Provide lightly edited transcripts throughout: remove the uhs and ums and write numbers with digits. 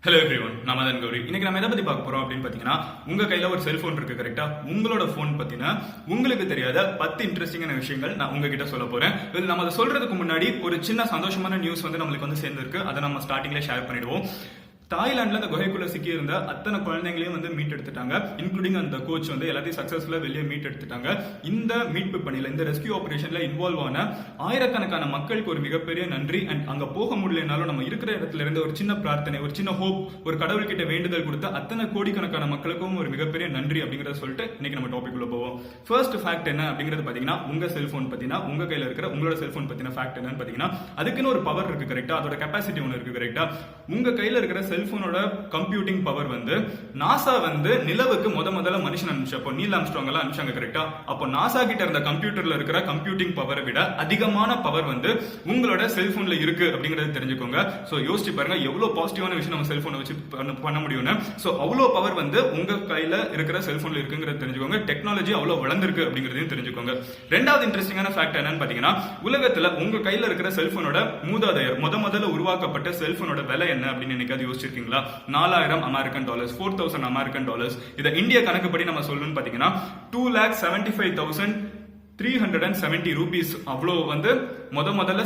Hello everyone, நான் மதன் கௌரி. இன்னைக்கு நம்ம எதை பத்தி பார்க்க போறோம் அப்படின்னு பாத்தீங்கன்னா, உங்க கையில ஒரு செல்போன் இருக்கு, கரெக்டா? உங்களோட போன் பத்தின உங்களுக்கு தெரியாத 10 இன்ட்ரெஸ்டிங்கான விஷயங்கள் நான் உங்ககிட்ட சொல்ல போறேன். இது நம்ம அதை சொல்றதுக்கு முன்னாடி ஒரு சின்ன சந்தோஷமான நியூஸ் நம்மளுக்கு சேர்ந்திருக்கு. அதை நம்ம ஸ்டார்டிங்ல ஷேர் பண்ணிடுவோம். தாய்லாந்துல அந்த குகைக்குள்ள சிக்கி இருந்த அத்தனை குழந்தைங்களையும் மீட் எடுத்துட்டாங்க. இன்க்ளூடிங் அந்த கோச் எல்லாத்தையும் சக்சஸ்ஃபுல்லா வெளியே மீட் எடுத்துட்டாங்க. இந்த மீட்பு பணியில, இந்த ரெஸ்கியூ ஆபரேஷன்ல இன்வால்வ் ஆன ஆயிரக்கணக்கான மக்களுக்கு ஒரு மிகப்பெரிய நன்றி. அண்ட் அங்க போக முடியலனாலும் நம்ம இருக்கிற இடத்துல இருந்து ஒரு சின்ன பிரார்த்தனை, ஒரு சின்ன ஹோப், ஒரு கடவுள் கிட்ட வேண்டுதல் கொடுத்த அத்தனை கோடிக்கணக்கான மக்களுக்கும் ஒரு மிகப்பெரிய நன்றி அப்படிங்கறத சொல்லிட்டு இன்னைக்கு நம்ம டாபிக் உள்ள போவோம். ஃபர்ஸ்ட் ஃபேக்ட் என்ன அப்படிங்கறது பாத்தீங்கன்னா, உங்க செல்போன் பத்தினா, உங்க கையில இருக்கிற உங்களோட செல்போன் பத்தின ஃபேக்ட் என்னன்னு பாத்தீங்கன்னா, அதுக்குன்னு ஒரு பவர் இருக்கு, கரெக்டா? அதோட கெப்பாசிட்டி ஒன்னு இருக்கு, கரெக்டா? உங்க கையில இருக்கிற செல்போனோட கம்ப்யூட்டிங் பவர் நாசா நிலவுக்கு முதல்ல மனுஷன் அனுப்பிச்சப்போ, நீல் ஆம்ஸ்ட்ராங் எல்லாம் அனுப்பிச்சாங்க, கரெக்டா? அப்போ நாசா கிட்ட இருந்த கம்ப்யூட்டர்ல இருக்கிற கம்ப்யூட்டிங் பவரை விட அதிகமான பவர் உங்களோட செல்போன்ல இருக்கு அப்படிங்கறது தெரிஞ்சுக்கோங்க. சோ யோசிச்சு பாருங்க, எவ்வளவு பாசிட்டிவான விஷயம் நம்ம செல்போனை வச்சு பண்ண முடியும்னு. சோ அவ்வளவு பவர் உங்க கையில இருக்கிற செல்போன்ல இருக்குங்கிறது தெரிஞ்சுக்கோங்க. டெக்னாலஜி அவ்வளவு வளர்ந்திருக்கு அப்படிங்கறதையும் தெரிஞ்சுக்கோங்க. ரெண்டாவது இன்ட்ரெஸ்டிங்கான ஃபேக்ட் என்னன்னு பாத்தீங்கன்னா, உலகத்துல உங்க கையில இருக்கிற செல்போனோட மூதாதையர் முதல்ல உருவாக்கப்பட்ட செல்போனோட விலை என்ன அப்படின்னு என்னைக்காவது யோசிச்சிருக்கீங்களா? $4000 அமெரிக்கன் டாலர்ஸ், $4000 அமெரிக்கன் டாலர்ஸ். இதை இந்திய கணக்குப்படி நம்ம சொல்லணும்னு பாத்தீங்கன்னா 2,75,370 ரூபீஸ். அவ்வளவு முதல்ல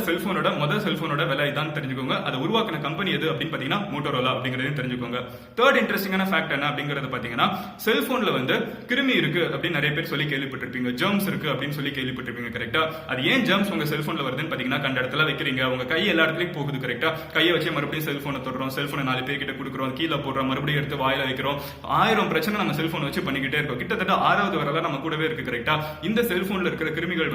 செல்போனோட விலை தான் தெரிஞ்சுக்கோங்க. அதை உருவாக்கின கம்பெனி எது அப்படின்னு பாத்தீங்கன்னா மோட்டோரோலா அப்படிங்கறதையும் தெரிஞ்சுக்கோங்க. தேர்ட் இன்ட்ரெஸ்டிங்கான ஃபேக்ட் என்ன அப்படிங்கறது பாத்தீங்கன்னா, செல்போன்ல கிருமி இருக்கு அப்படின்னு நிறைய பேர் சொல்லி கேள்விப்பட்டிருப்பீங்க. ஜெர்ம்ஸ் இருக்கு அப்படின்னு சொல்லி கேள்விப்பட்டிருப்பீங்க, கரெக்டா? அது ஏன் ஜெர்ம்ஸ் உங்க செல்போன்ல வருதுன்னு பாத்தீங்கன்னா, கண்ட இடத்துல வைக்கிறீங்க, உங்க கை எல்லா இடத்துலயும் போகுது, கரெக்டா? கையை வச்சு மறுபடியும் செல்போனை தொடுறோம், செல்போனை 4 பேர் கிட்ட கொடுக்குறோம், கீழே போடுறோம், மறுபடியும் எடுத்து வாயில வைக்கிறோம். 1000 பிரச்சனை நம்ம செல்போன் வச்சு பண்ணிக்கிட்டே இருக்கோம். கிட்டத்தட்ட 6வது வரல நம்ம கூடவே இருக்கு, கரெக்டா? இந்த செல்போன்ல இருக்கிற கிருமிகள்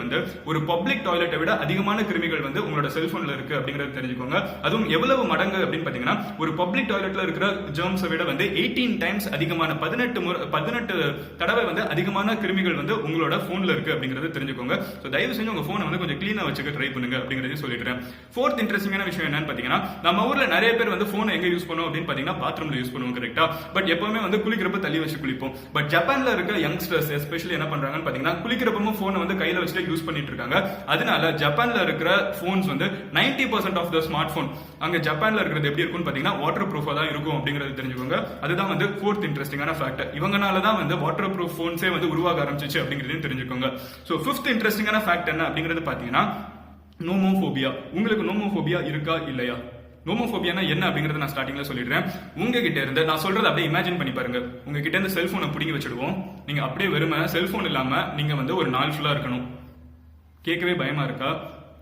ஒரு பப்ளிக் டாய்லெட்டை விட அதிகமான கிருமிகள் உங்களோட செல்போன்ல இருக்கு அப்படிங்கறது தெரிஞ்சுக்கோங்க. அதுவும் எவ்வளவு மடங்கு அப்படின்னு பாத்தீங்கன்னா, ஒரு பப்ளிக் டாய்லெட்ல இருக்கிற ஜெர்ம்ஸை விட 18 டைம்ஸ் அதிகமான 18 தடவை அதிகமான கிருமிகள் உங்களோட போன்ல இருக்கு அப்படிங்கறது தெரிஞ்சுக்கோங்க. சோ தயவு செஞ்சு உங்க போனை கொஞ்சம் கிளீனா வச்சுக்க ட்ரை பண்ணுங்க அப்படிங்கறதையும் சொல்லிடுறேன். ஃபோர்த் இன்ட்ரெஸ்டிங்கான விஷயம் என்னன்னு பாத்தீங்கன்னா, நம்ம ஊர்ல நிறைய பேர் போனை எங்க யூஸ் பண்ணுவோம் அப்படின்னு பாத்தீங்கன்னா, பாத்ரூம்ல யூஸ் பண்ணுவோம், கரெக்டா? பட் எப்பவுமே குளிக்கிறப்ப தள்ளி வச்சு குளிப்போம். பட் ஜப்பான்ல இருக்க யங்ஸ்டர்ஸ் எஸ்பெஷலி என்ன பண்றாங்கன்னு பாத்தீங்கன்னா, குளிக்கிறப்பவும் போனை கையில வச்சு யூஸ் பண்ணிட்டு இருக்காங்க. அதனால ஜப்பான்ல இருக்கிற phones 90% of the smartphone அங்க ஜப்பான்ல இருக்கிறது எப்படி இருக்கும்னு பாத்தீங்கன்னா, வாட்டர் ப்ரூஃபா தான் இருக்கும் அப்படிங்கறது தெரிஞ்சுக்கோங்க. அதுதான் ஃபோர்த் இன்ட்ரெஸ்டிங்கான ஃபேக்ட். இவங்கனால தான் வாட்டர் ப்ரூஃப் போன்ஸே உருவாக ஆரம்பிச்சிச்சு அப்படிங்கறதையும் தெரிஞ்சுக்கோங்க. சோ ஃபிஃப்த் இன்ட்ரெஸ்டிங்கான ஃபேக்ட் என்ன அப்படிங்கறது பாத்தீங்கன்னா, நோமோபோபியா. உங்களுக்கு நோமோபோபியா இருக்கா இல்லையா? நோமோபோபியானா என்ன அப்படிங்கறத நான் ஸ்டார்டிங்ல சொல்லிடுறேன். உங்ககிட்ட இருந்து நான் சொல்றது அப்படியே இமேஜின் பண்ணி பாருங்க. உங்ககிட்ட இருந்து செல்போனை பிடிங்கி வச்சிடுவோம். நீங்க அப்படியே வெறுமை செல்போன் இல்லாம நீங்க ஒரு நாள் ஃபுல்லா இருக்கணும். கேட்கவே பயமா இருக்கா?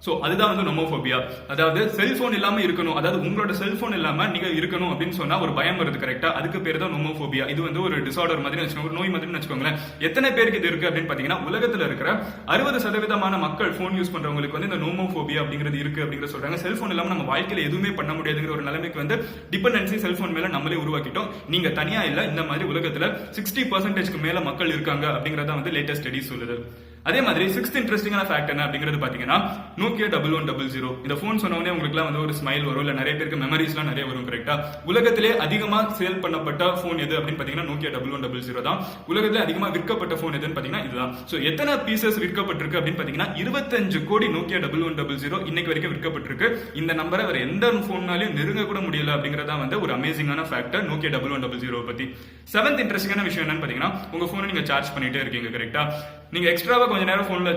சோ அதுதான் நோமோபோபியா. அதாவது செல்போன் இல்லாம இருக்கணும், அதாவது உங்களோட செல்போன் இல்லாம நீங்க இருக்கணும் அப்படின்னு சொன்னா ஒரு பயம் வருது, கரெக்டா? அதுக்கு பேர் தான் நோமோபோபியா. இது ஒரு டிசார்டர் மாதிரி வச்சுக்கோங்க, ஒரு நோய் மாதிரி வச்சுக்கோங்களேன். எத்தனை பேருக்கு இது இருக்கு அப்படின்னு பாத்தீங்கன்னா, உலகத்துல இருக்கிற 60% மக்கள் போன் யூஸ் பண்றவங்களுக்கு இந்த நோமோபோபியா அப்படிங்கிறது இருக்கு அப்படிங்கிற சொல்றாங்க. செல்போன் இல்லாம நம்ம வாழ்க்கையில எதுவுமே பண்ண முடியாதுங்கிற ஒரு நிலைமைக்கு டிபெண்டன்சி செல்போன் மேல நம்மளே உருவாக்கிட்டோம். நீங்க தனியா இல்ல, இந்த மாதிரி உலகத்துல 60% மேல மக்கள் இருக்காங்க அப்படிங்கறத லேட்டஸ்ட் ஸ்டடி சொல்லுது. அதே மாதிரி சிக்ஸ்த் இன்ட்ரெஸ்டிங்கான ஃபேக்ட் என்ன அப்படிங்கிறது பாத்தீங்கன்னா, நோக்கியா 1100. இந்த போன் சொன்னவனே உங்களுக்கு ஒரு ஸ்மைல் வரும், இல்ல நிறைய பேருக்கு மெமரிஸ்லாம் நிறைய வரும், கரெக்டா? உலகத்திலே அதிகமா சேல் பண்ணப்பட்ட போன் எது அப்படின்னு பாத்தீங்கன்னா, நோக்கியா 1100 தான். உலகத்திலே அதிகமா விற்கப்பட்ட போன் எதுன்னு பாத்தீங்கன்னா இதுதான். சோ எத்தனை பீசஸ் விற்கப்பட்டிருக்கு அப்படின்னு பாத்தீங்கன்னா, 25 கோடி நோக்கியா 1100 இன்னைக்கு வரைக்கும் விற்கப்பட்டிருக்கு. இந்த நம்பரை வேற எந்த போன்னாலையும் நெருங்க கூட முடியல அப்படிங்கறதா ஒரு அமேசிங்கான ஃபேக்டர் நோக்கியா 1100 பத்தி. செவன்த் இன்ட்ரெஸ்டிங்கான விஷயம் என்னன்னு பாத்தீங்கன்னா, உங்க போனை நீங்க சார்ஜ் பண்ணிட்டே இருக்கீங்க, கரெக்டா? நீங்க எக்ஸ்ட்ராவா கொஞ்ச நேரம் போனை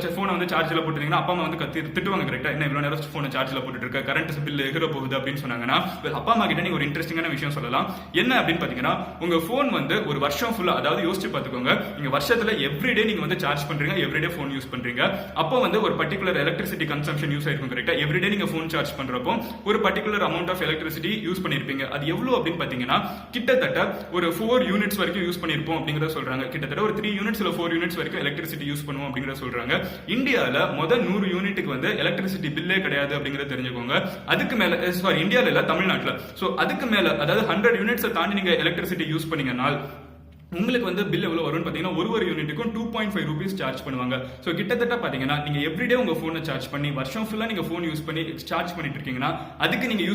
சார்ஜ்ல போட்டுட்டீங்கன்னா அப்பா அம்மா திட்டுவாங்க, கரெக்டா? என்ன இவ்வளவு நேரம் போனை சார்ஜ்ல போட்டுட்டு இருக்க, கரண்ட் பில் எகிற போகுது அப்படின்னு சொன்னாங்கன்னா, அப்பா அம்மா கிட்ட நீங்க ஒரு இன்ட்ரெஸ்டிங்கான விஷயம் சொல்லலாம். என்ன அப்படின்னு பாத்தீங்கன்னா, உங்க போன் ஒரு வருஷம் ஃபுல்லா, அதாவது யோசிச்சு பாத்துக்கோங்க, நீங்க வருஷத்துல எவ்ரிடே நீங்க சார்ஜ் பண்றீங்க, எவ்ரிடே போன் யூஸ் பண்றீங்க. அப்போ ஒரு பர்டிகுலர் எலக்ட்ரிசிட்டி கன்சம்ஷன் யூஸ் ஆயிருக்கும், கரெக்டா? எவ்ரிடே நீங்க போன் சார்ஜ் பண்றப்போ ஒரு particular amount of electricity use பண்ணிருப்பீங்க. அது எவ்வளவு அப்படின்னு பாத்தீங்கன்னா, கிட்டத்தட்ட ஒரு 4 யூனிட்ஸ் வரைக்கும் யூஸ் பண்ணிருப்போம் அப்படிங்கறத சொல்றாங்க. கிட்டத்தட்ட ஒரு 3 யூனிட்ஸ் இல்ல 4 யூனிட்ஸ் வரைக்கும் எலக்ட்ரிசிட்டி யூஸ் பண்ணுவோம் அப்படிங்கறத சொல்றாங்க. இந்தியால முதல் 100 யூனிட்டுக்கு எலக்ட்ரிசிட்டி பில்லே கிடையாது அப்படிங்கறத தெரிஞ்சுக்கோங்க. அதுக்கு மேல, சாரி, இந்தியால இல்ல, தமிழ்நாட்டுல. சோ அதுக்கு மேல, அதாவது 100 யூனிட்ஸ் தாண்டி நீங்க எலக்ட்ரிசிட்டி யூஸ் பண்ணீங்கன்னா உங்களுக்கு பில் எவ்வளவு வரும்னு பாத்தீங்கன்னா, ஒரு யூனிட்டுக்கும் 2.5 ரூபீஸ் சார்ஜ் பண்ணுவாங்க. சோ கிட்டத்தட்ட பாத்தீங்கன்னா, நீங்க எவ்ரிடே உங்க போனை சார்ஜ் பண்ணி வருஷம் ஃபுல்லா நீங்க போன் யூஸ் பண்ணி சார்ஜ் பண்ணிட்டு இருக்கீங்கன்னா, அதுக்கு நீங்க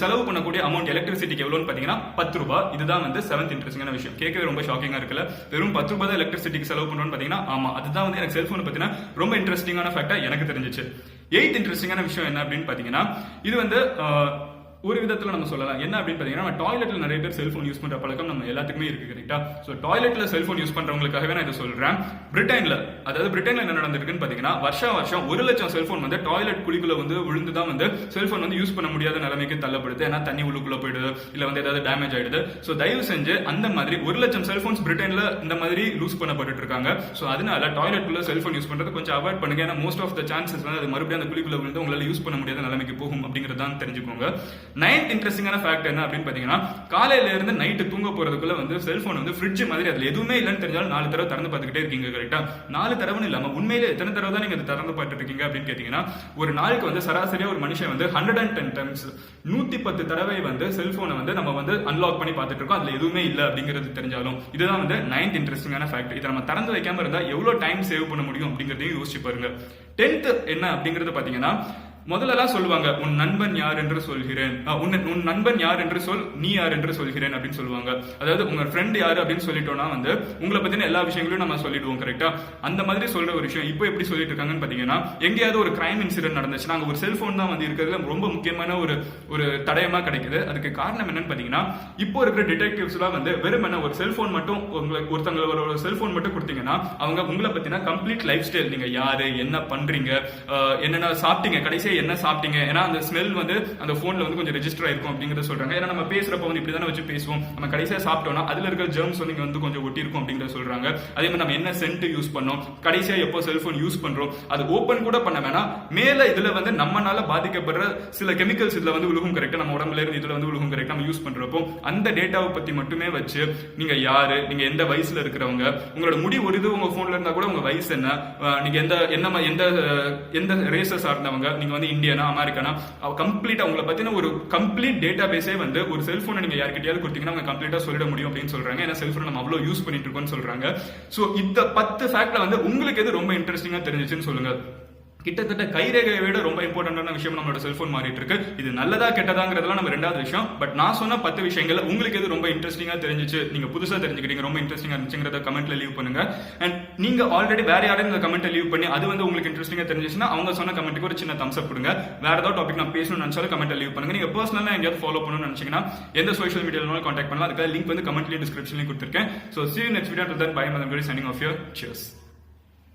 செலவு பண்ணக்கூடிய அமௌண்ட் எலக்ட்ரிசிட்டிக்கு எவ்வளவுன்னு பாத்தீங்கன்னா ₹10. இதுதான் செவன்த் இன்ட்ரெஸ்டிங்கான விஷயம். கேட்கவே ரொம்ப ஷாக்கிங்கா இருக்குல்ல? வெறும் ₹10 தான் எலக்ட்ரிசிட்டிக்கு செலவு பண்ணுவோம்னு பாத்தீங்கன்னா, ஆமா, அதுதான் எனக்கு செல்போன் பத்தின ரொம்ப இன்ட்ரெஸ்டிங்கான ஃபேக்டா எனக்கு தெரிஞ்சிச்சு. எய்த் இன்ட்ரெஸ்டிங்கான விஷயம் என்ன அப்படின்னு பாத்தீங்கன்னா, இது ஒரு விதத்துல நம்ம சொல்லலாம். என்ன அப்படின்னு பாத்தீங்கன்னா, நம்ம டாய்லெட்ல நிறைய பேர் செல்போன் யூஸ் பண்ற பழக்கம் நம்ம எல்லாத்துக்குமே இருக்கு, கரெக்டா? சோ டாய்லெட்ல செல்போன் யூஸ் பண்றவங்களுக்காகவே நான் இதை சொல்றேன். பிரிட்டன்ல என்ன நடந்திருக்குன்னு பாத்தீங்கன்னா, வருஷம் 1,00,000 செல்போன் வந்து டாய்லெட் குழிக்குள்ள வந்து விழுந்துதான் வந்து செல்போன் வந்து யூஸ் பண்ண முடியாத நிலைமைக்கு தள்ளப்படுது. ஏன்னா தண்ணி உள்ளுக்குள்ள போயிடுது, இல்ல வந்து ஏதாவது டேமேஜ் ஆயிடுது. சோ தயவு செஞ்சு அந்த மாதிரி 1,00,000 செல்போன்ஸ் பிரிட்டன்ல இந்த மாதிரி லூஸ் பண்ணப்பட்டு இருக்காங்க. சோ அதனால டாய்லெட் குள்ள செல்போன் யூஸ் பண்றது கொஞ்சம் அவாய்ட் பண்ணுங்க. ஏன்னா மோஸ்ட் ஆஃப் த சான்சஸ் வந்து அது மறுபடியும் அந்த குழிக்குள்ள விழுந்து உங்களால யூஸ் பண்ண முடியாத நிலைமைக்கு போகும் அப்படிங்கறதான் தெரிஞ்சுக்கோங்க. 9th இன்ட்ரெஸ்டிங்கான ஃபேக்ட் என்ன அப்படின்னு பாத்தீங்கன்னா, காலையில இருந்து நைட்டு தூங்க போறதுக்குள்ள வந்து செல்போன் வந்து ஃப்ரிட்ஜ் மாதிரி அதுல எதுவுமே இல்லைன்னு தெரிஞ்சாலும் 4 தடவை திறந்து பார்த்துக்கிட்டே இருக்கீங்க, கரெக்டா? 4 தடவைன்னு இல்லாம உண்மையிலே எத்தனை தடவை தான் நீங்க திறந்து பார்த்துட்டு இருக்கீங்க அப்படின்னு கேட்டீங்கன்னா, ஒரு நாளுக்கு வந்து சராசரியா ஒரு மனுஷன் வந்து 110 டைம்ஸ் 110 தடவை வந்து செல்போனை வந்து நம்ம வந்து அன்லாக் பண்ணி பார்த்துட்டு இருக்கோம். அதுல எதுவுமே இல்ல அப்படிங்கிறது தெரிஞ்சாலும். இதுதான் வந்து 9th இன்ட்ரெஸ்டிங்கான ஃபேக்ட். இதை நம்ம திறந்து வைக்காம இருந்தா எவ்வளவு டைம் சேவ் பண்ண முடியும் அப்படிங்கறதையும் யோசிச்சு பாருங்க. 10th என்ன அப்படிங்கறது பாத்தீங்கன்னா, முதல்லலாம் சொல்லுவாங்க, உன் நண்பன் யார் என்று சொல்கிறேன், உன் நண்பன் யார் என்று சொல், நீ யார் என்று சொல்கிறேன் அப்படின்னு சொல்லுவாங்க. அதாவது உங்க ஃப்ரெண்ட் யாரு அப்படின்னு சொல்லிட்டோம்னா வந்து உங்களை பத்தின எல்லா விஷயங்களையும் நம்ம சொல்லிடுவோம், கரெக்டா? அந்த மாதிரி சொல்ற ஒரு விஷயம் இப்போ எப்படி சொல்லிட்டு இருக்காங்கன்னு பாத்தீங்கன்னா, எங்கேயாவது ஒரு கிரைம் இன்சிடென்ட் நடந்துச்சு, நாங்க ஒரு செல்போன் தான் வந்து இருக்கிறதுல ரொம்ப முக்கியமான ஒரு தடயமா கிடைக்குது. அதுக்கு காரணம் என்னன்னு பாத்தீங்கன்னா, இப்போ இருக்கிற டிடெக்டிவ்ஸ் எல்லாம் வந்து வெறும் என்ன ஒரு செல்போன் மட்டும் ஒருத்தவங்க ஒரு செல்போன் மட்டும் கொடுத்தீங்கன்னா அவங்க உங்களை பத்தின கம்ப்ளீட் லைஃப் ஸ்டைல், நீங்க யாரு, என்ன பண்றீங்க, என்னென்ன சாப்பிட்டீங்க, கடைசியா என்ன சாப்பிட்டீங்க, ஏன்னா அந்த ஸ்மெல் வந்து அந்த போன்ல வந்து கொஞ்சம் ரெஜிஸ்டர் ஆயிருக்கும் அப்படிங்கறத சொல்றாங்க. ஏன்னா நம்ம பேசுறப்ப வந்து இப்படிதானே வச்சு பேசுவோம், நம்ம கடைசியா சாப்பிட்டோம்னா அதுல இருக்கிற ஜெர்ம்ஸ் வந்து கொஞ்சம் ஒட்டி இருக்கும் அப்படிங்கறத சொல்றாங்க. அதே மாதிரி நம்ம என்ன சென்ட் யூஸ் பண்ணோம், கடைசியா எப்போ செல்போன் யூஸ் பண்றோம், அது ஓபன் கூட பண்ண வேணாம், மேல இதுல வந்து நம்மனால பாதிக்கப்படுற சில கெமிக்கல்ஸ் இதுல வந்து விழுகும், கரெக்டா? நம்ம உடம்புல இருந்து இதுல வந்து விழுகும், கரெக்டா? நம்ம யூஸ் பண்றப்போ அந்த டேட்டாவை பத்தி மட்டுமே வச்சு நீங்க யாரு, நீங்க எந்த வயசுல இருக்கிறவங்க, உங்களோட முடி ஒரு இது உங்க போன்ல இருந்தா கூட உங்க வயசு என்ன, நீங்க எந்த ரேசஸ் சார்ந்தவங்க, நீங்க வந்து இந்தியனா அமெரிக்கானா, கம்ப்ளீட்டா உங்களை பத்தின ஒரு கம்ப்ளீட் டேட்டா பேஸே வந்து ஒரு செல்போனை நீங்க யார்கிட்டயாவது கொடுத்தீங்கன்னா அவங்க கம்ப்ளீட்டா சொல்லிட முடியும் அப்படின்னு சொல்றாங்க. ஏன்னா செல்போன் நம்ம அவ்வளவு யூஸ் பண்ணிட்டு இருக்கோம்னு சொல்றாங்க. சோ இந்த 10 ஃபேக்ட்ல வந்து உங்களுக்கு எது ரொம்ப இன்ட்ரெஸ்டிங்கா தெரிஞ்சிச்சுன்னு சொல்லுங்க. கிட்டத்தட்ட கைரேகையை விட ரொம்ப இம்பார்ட்டன்டான விஷயம் நம்மளோட செல்போன் மாறிட்டு இருக்கு. இது நல்லதா கெட்டதாங்கிறதுலாம் நம்ம ரெண்டாவது விஷயம். பட் நான் சொன்ன 10 விஷயங்கள் உங்களுக்கு எது ரொம்ப இன்ட்ரெஸ்டிங்கா தெரிஞ்சிச்சு, நீங்க புதுசா தெரிஞ்சுக்கிறீங்க, ரொம்ப இன்ட்ரெஸ்டிங்கா இருந்துச்சுங்கிறத கமெண்ட்ல லீவ் பண்ணுங்க. அண்ட் நீங்க ஆல்ரெடி வேற யாரும் இந்த கமெண்ட்டை லீவ் பண்ணி அது வந்து உங்களுக்கு இன்ட்ரெஸ்டிங்கா தெரிஞ்சிச்சுன்னா அவங்க சொன்ன கமெண்ட்டுக்கு ஒரு சின்ன தம்ஸ் அப் கொடுங்க. வேற ஏதாவது டாபிக் நான் பேசணும்னு நினைச்சாலும் கமெண்ட்ல லீவ் பண்ணுங்க. நீங்க பர்சனலா எங்கேயாவது ஃபாலோ பண்ணணும்னு நினைச்சீங்கன்னா எந்த சோஷியல் மீடியாலும் கான்டாக்ட் பண்ணலாம். அதுக்காக லிங்க் வந்து கமெண்ட்லயும் டிஸ்கிரிப்ஷன்லயும் கொடுத்துருக்கேன். So see you next video. Until then, bye. Madan Gowri signing off here. Cheers.